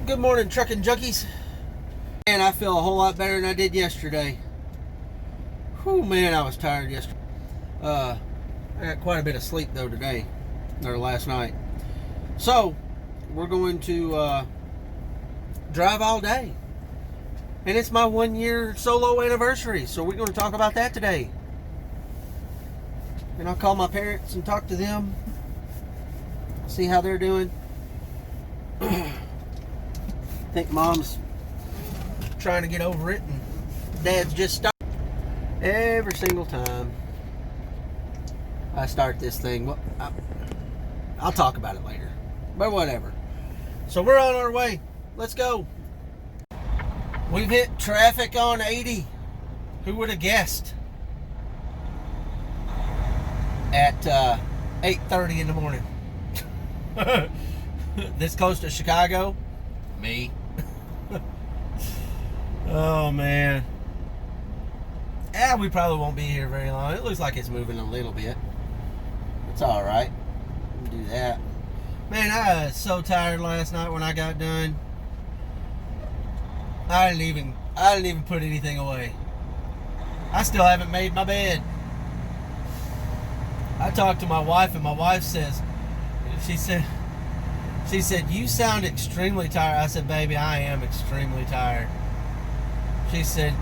Good morning, trucking junkies. Man, I feel a whole lot better than I did yesterday. Whew, man, I was tired yesterday. I got quite a bit of sleep though today, or last night. So, we're going to drive all day. And it's my 1 year solo anniversary, so we're going to talk about that today. And I'll call my parents and talk to them, see how they're doing. I think mom's trying to get over it, and dad's just stopped. Every single time I start this thing, well, I'll talk about it later, but whatever. So we're on our way. Let's go. We've hit traffic on 80. Who would have guessed? At 8:30 in the morning. This close to Chicago? Me. Oh, man. Yeah, we probably won't be here very long. It looks like it's moving a little bit. It's all right. We'll do that. Man, I was so tired last night when I got done. I didn't even put anything away. I still haven't made my bed. I talked to my wife, and my wife she said, you sound extremely tired. I said, baby, I am extremely tired. She said,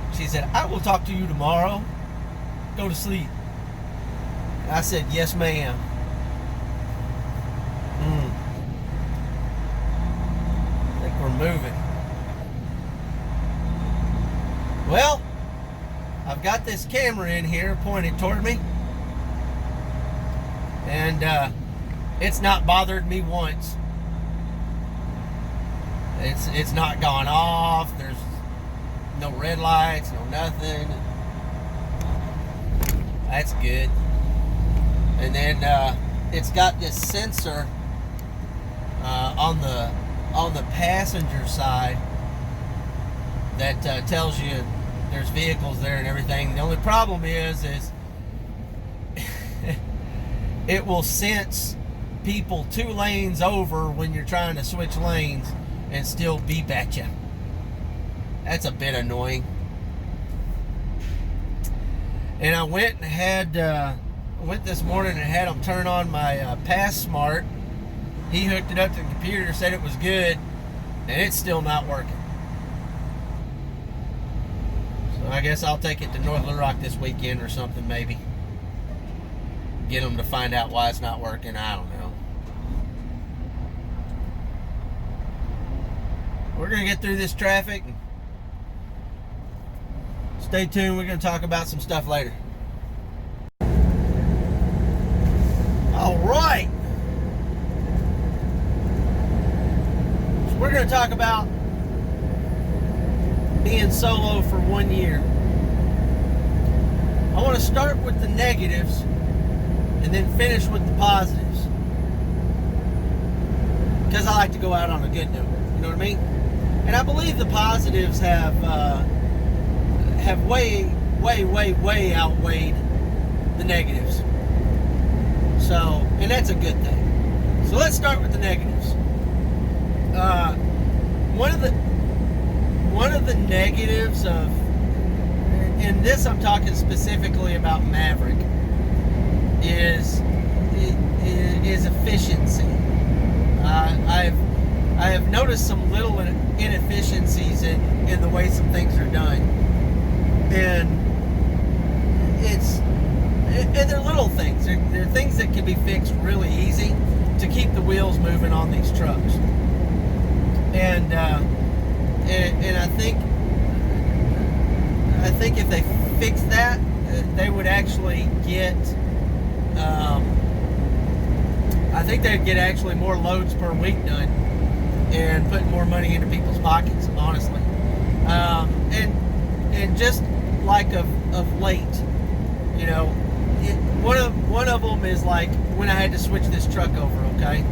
I will talk to you tomorrow. Go to sleep. I said, yes, ma'am. I think we're moving. Well, I've got this camera in here pointed toward me. And it's not bothered me once. It's not gone off. There's no red lights, no nothing. That's good. And then it's got this sensor on the passenger side that tells you there's vehicles there and everything. The only problem is it will sense people 2 lanes over when you're trying to switch lanes and still beep at you. That's a bit annoying. And I went this morning and had him turn on my Pass Smart. He hooked it up to the computer, said it was good, and it's still not working. So I guess I'll take it to North Little Rock this weekend or something, maybe. Get them to find out why it's not working. I don't know. We're going to get through this traffic. Stay tuned. We're going to talk about some stuff later. All right. So we're going to talk about being solo for 1 year. I want to start with the negatives and then finish with the positives, because I like to go out on a good note. You know what I mean? And I believe the positives have way outweighed the negatives. So, and that's a good thing. So let's start with the negatives. One of the negatives of, and this I'm talking specifically about Maverick, is efficiency. I have noticed some little inefficiencies in the way some things are done, and they're little things. They're things that can be fixed really easy to keep the wheels moving on these trucks. And I think if they fix that, they would actually get. I think they'd get actually more loads per week done and put more money into people's pockets, honestly. And just like of late, you know, one of them is like when I had to switch this truck over. Okay,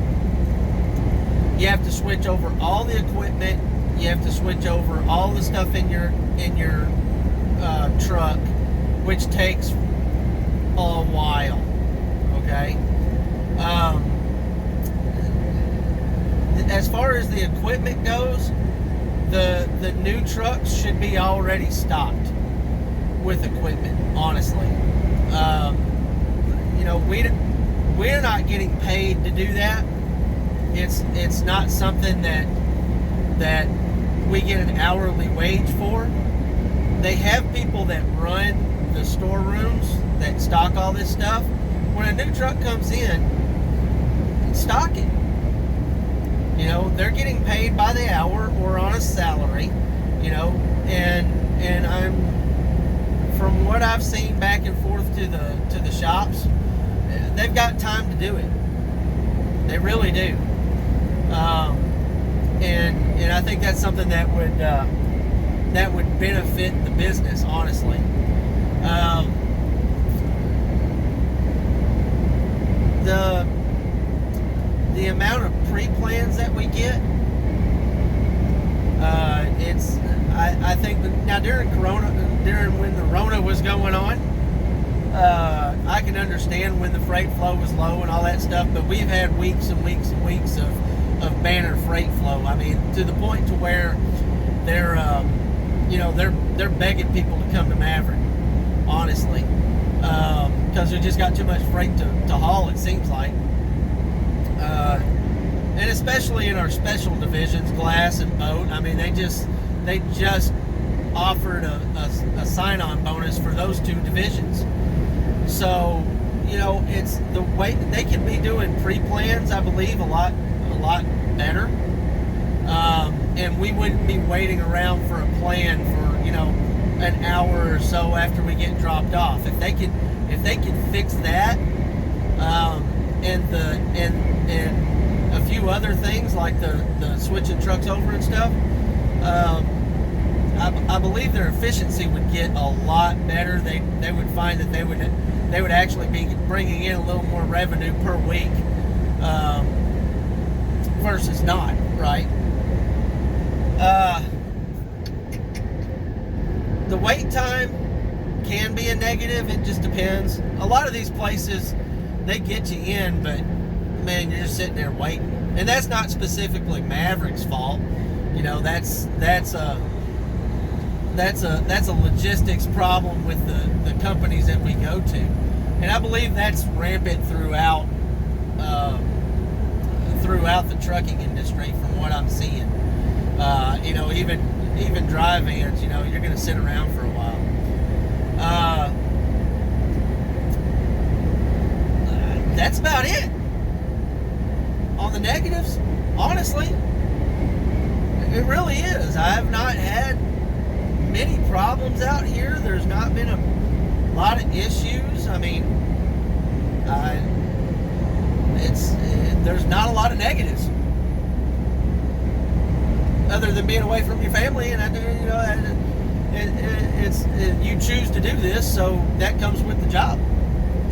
you have to switch over all the equipment. You have to switch over all the stuff in your truck, which takes a while. Okay. As far as the equipment goes, the new trucks should be already stocked with equipment, honestly. We're not getting paid to do that. It's not something that we get an hourly wage for. They have people that run the storerooms that stock all this stuff. When a new truck comes in, stock it. They're getting paid by the hour or on a salary, and I'm, from what I've seen back and forth to the shops, they've got time to do it. They really do. And I think that's something that would benefit the business, honestly. The amount of pre-plans that we get, I think that now during when the Rona was going on, I can understand when the freight flow was low and all that stuff, but we've had weeks and weeks and weeks of banner freight flow. I mean, to the point to where they're begging people to come to Maverick, honestly, because we just got too much freight to haul, it seems like. And especially in our special divisions, glass and boat. I mean, they just offered a sign-on bonus for those two divisions. So, it's the way they can be doing pre-plans, I believe, a lot better. And we wouldn't be waiting around for a plan for, an hour or so after we get dropped off. If they could fix that, and a few other things like the switching trucks over and stuff, I believe their efficiency would get a lot better. They would find that they would actually be bringing in a little more revenue per week, versus not, right? The wait time can be a negative. It just depends. A lot of these places, they get you in, but man, you're just sitting there waiting. And that's not specifically Maverick's fault. That's a logistics problem with the companies that we go to. And I believe that's rampant throughout the trucking industry from what I'm seeing. Even dry vans, you're going to sit around for a while. That's about it on the negatives, honestly. It really is. I have not had many problems out here. There's not been a lot of issues. I mean, there's not a lot of negatives, other than being away from your family, and you choose to do this, so that comes with the job.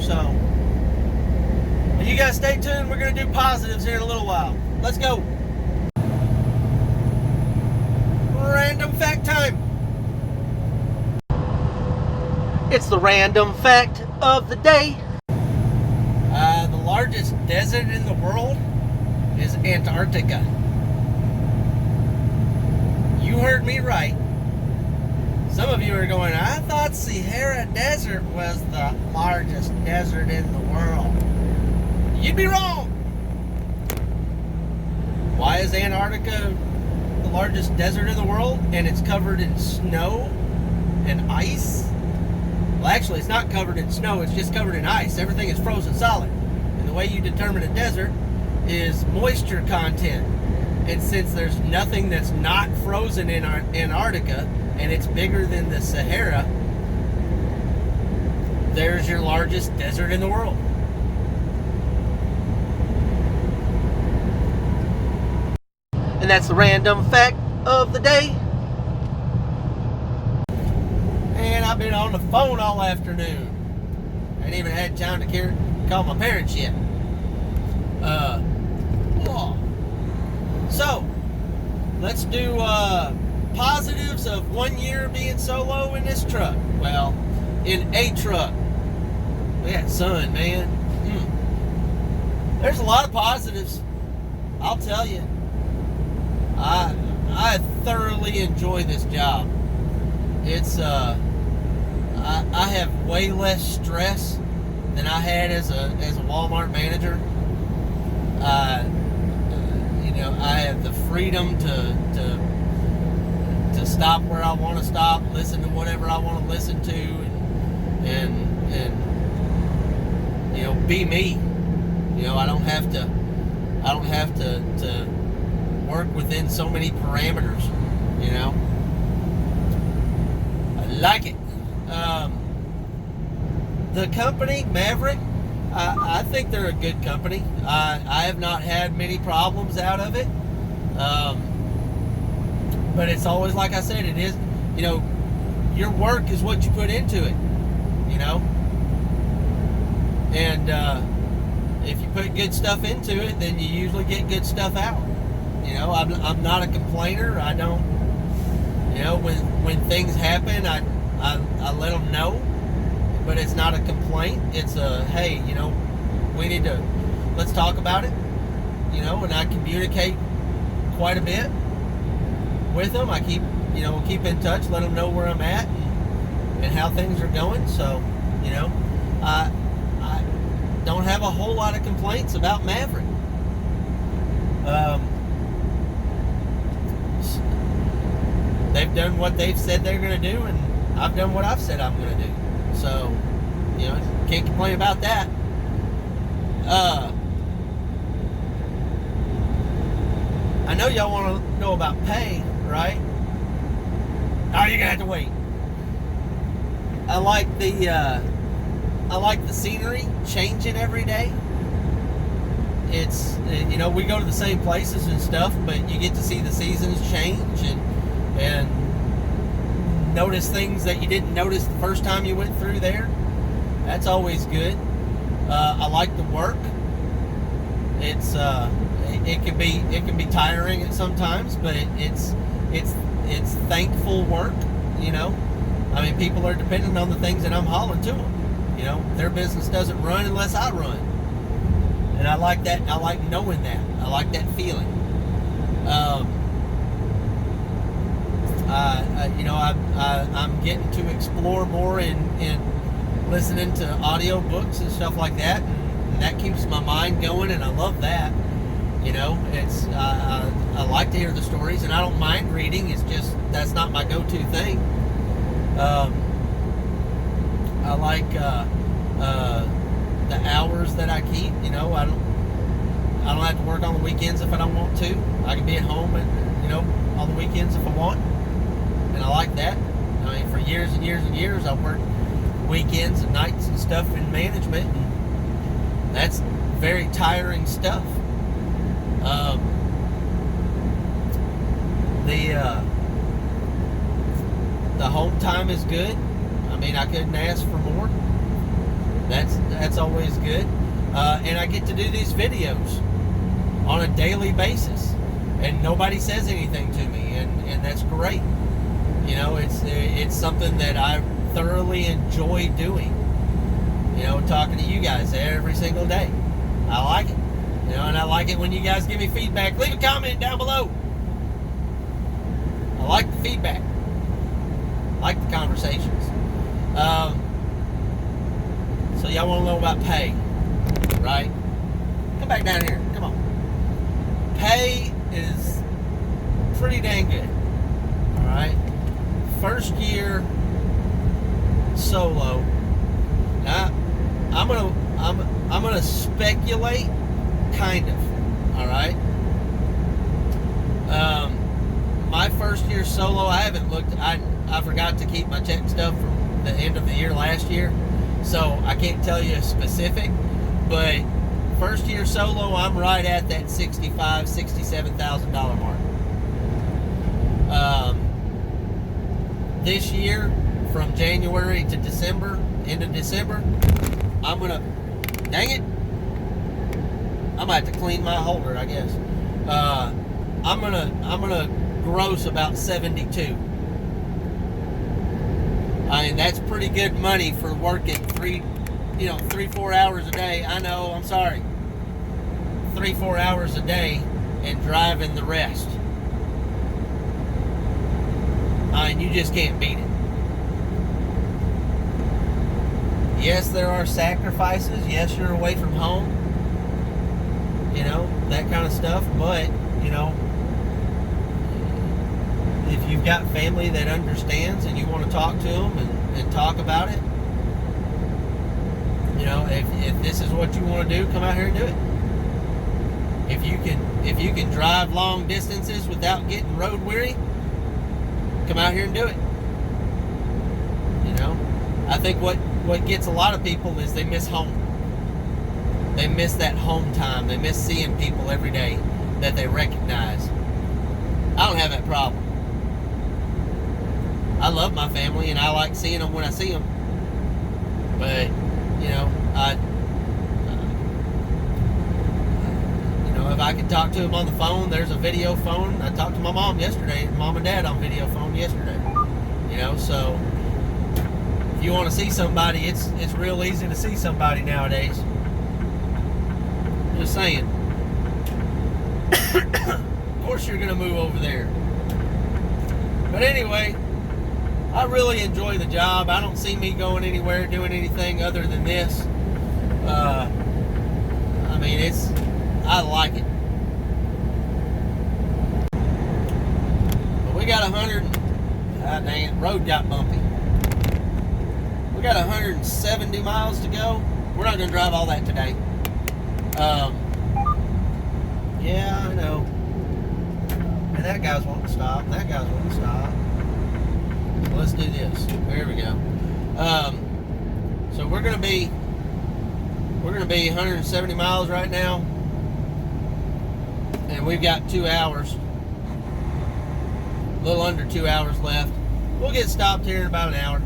So, you guys stay tuned. We're going to do positives here in a little while. Let's go. Random fact time. It's the random fact of the day. The largest desert in the world is Antarctica. You heard me right. Some of you are going, I thought Sahara Desert was the largest desert in the world. You'd be wrong. Why is Antarctica the largest desert in the world and it's covered in snow and ice? Well, actually, it's not covered in snow, it's just covered in ice. Everything is frozen solid. And the way you determine a desert is moisture content. And since there's nothing that's not frozen in Antarctica, and it's bigger than the Sahara, there's your largest desert in the world. And that's the random fact of the day. And I've been on the phone all afternoon. I ain't even had time to call my parents yet. So, let's do positives of 1 year being solo in this truck. Well, in a truck. Look at that sun, man. There's a lot of positives, I'll tell you. I thoroughly enjoy this job. It's I have way less stress than I had as a Walmart manager. I have the freedom to stop where I want to stop, listen to whatever I want to listen to, and be me. I don't have to work within so many parameters. I like it. The company, Maverick, I think they're a good company. I have not had many problems out of it. But it's always, like I said, it is, your work is what you put into it, And if you put good stuff into it, then you usually get good stuff out. I'm not a complainer. I don't, when things happen, I let them know. But it's not a complaint. It's a, hey, we need to, let's talk about it. And I communicate quite a bit with them. I keep in touch, let them know where I'm at and how things are going. So, I don't have a whole lot of complaints about Maverick. They've done what they've said they're going to do, and I've done what I've said I'm going to do. So, can't complain about that. I know y'all want to know about pay, right? Oh, you're gonna have to wait. I like the scenery changing every day. It's we go to the same places and stuff, but you get to see the seasons change and notice things that you didn't notice the first time you went through there. That's always good. I like the work. It's it can be tiring at sometimes, but it's thankful work. People are dependent on the things that I'm hauling to them. Their business doesn't run unless I run, and I like that. I like knowing that. I like that feeling. I'm getting to explore more in listening to audio books and stuff like that, and that keeps my mind going, and I love that. It's I like to hear the stories, and I don't mind reading. It's just that's not my go-to thing. I like the hours that I keep. I don't have to work on the weekends if I don't want to. I can be at home on the weekends if I want, and I like that. For years and years and years, I've worked weekends and nights and stuff in management, and that's very tiring stuff. The home time is good. I couldn't ask for more. That's always good. And I get to do these videos on a daily basis, and nobody says anything to me, and that's great. It's something that I thoroughly enjoy doing. Talking to you guys every single day. I like it. And I like it when you guys give me feedback. Leave a comment down below. I like the feedback. I like the conversations. So y'all want to know about pay, right? Come back down here. Come on. Pay is pretty dang good. All right. First year solo. Now, I'm gonna speculate, kind of. All right. My first year solo, I haven't looked. I forgot to keep my check stub from the end of the year last year, so I can't tell you specific. But first year solo, I'm right at that $67,000 mark. This year, from January to December, end of December, I'm gonna, dang it, I'm gonna have to clean my holder, I guess. I'm gonna gross about 72. That's pretty good money for working 3-4 hours a day. I know, I'm sorry. 3-4 hours a day and driving the rest. And you just can't beat it. Yes, there are sacrifices. Yes, you're away from home. You know, that kind of stuff. But, you know, if you've got family that understands and you want to talk to them and talk about it, you know, if this is what you want to do, come out here and do it. If you can drive long distances without getting road weary, come out here and do it. You know, I think what gets a lot of people is they miss home. They miss that home time. They miss seeing people every day that they recognize. I don't have that problem. I love my family and I like seeing them when I see them. But, you know, if I could talk to them on the phone, there's a video phone. I talked to my mom yesterday, mom and dad on video phone yesterday. You know, so if you want to see somebody, it's real easy to see somebody nowadays. Just saying. Of course you're going to move over there. But anyway, I really enjoy the job. I don't see me going anywhere doing anything other than this. I mean, I like it. But we got 100. Ah, dang it, road got bumpy. We got 170 miles to go. We're not going to drive all that today. Yeah, I know. And that guy's wanting to stop. And that guy's wanting to stop. Well, let's do this. There we go. So we're going to be 170 miles right now. And we've got 2 hours, a little under 2 hours left. We'll get stopped here in about an hour.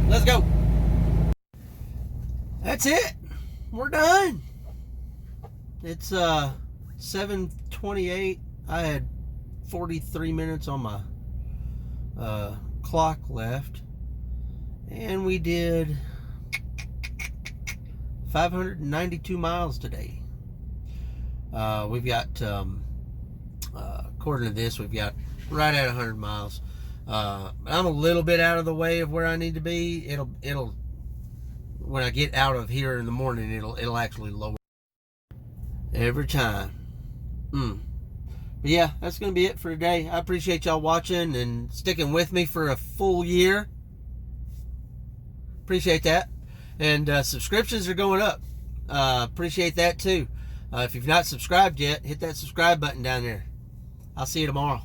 Let's go. That's it. We're done. It's 7:28. I had 43 minutes on my clock left. And we did 592 miles today. We've got, according to this, we've got right at 100 miles. I'm a little bit out of the way of where I need to be. It'll when I get out of here in the morning, it'll actually lower every time. But yeah, that's gonna be it for today. I appreciate y'all watching and sticking with me for a full year. Appreciate that. And subscriptions are going up. Appreciate that too. If you've not subscribed yet, hit that subscribe button down there. I'll see you tomorrow.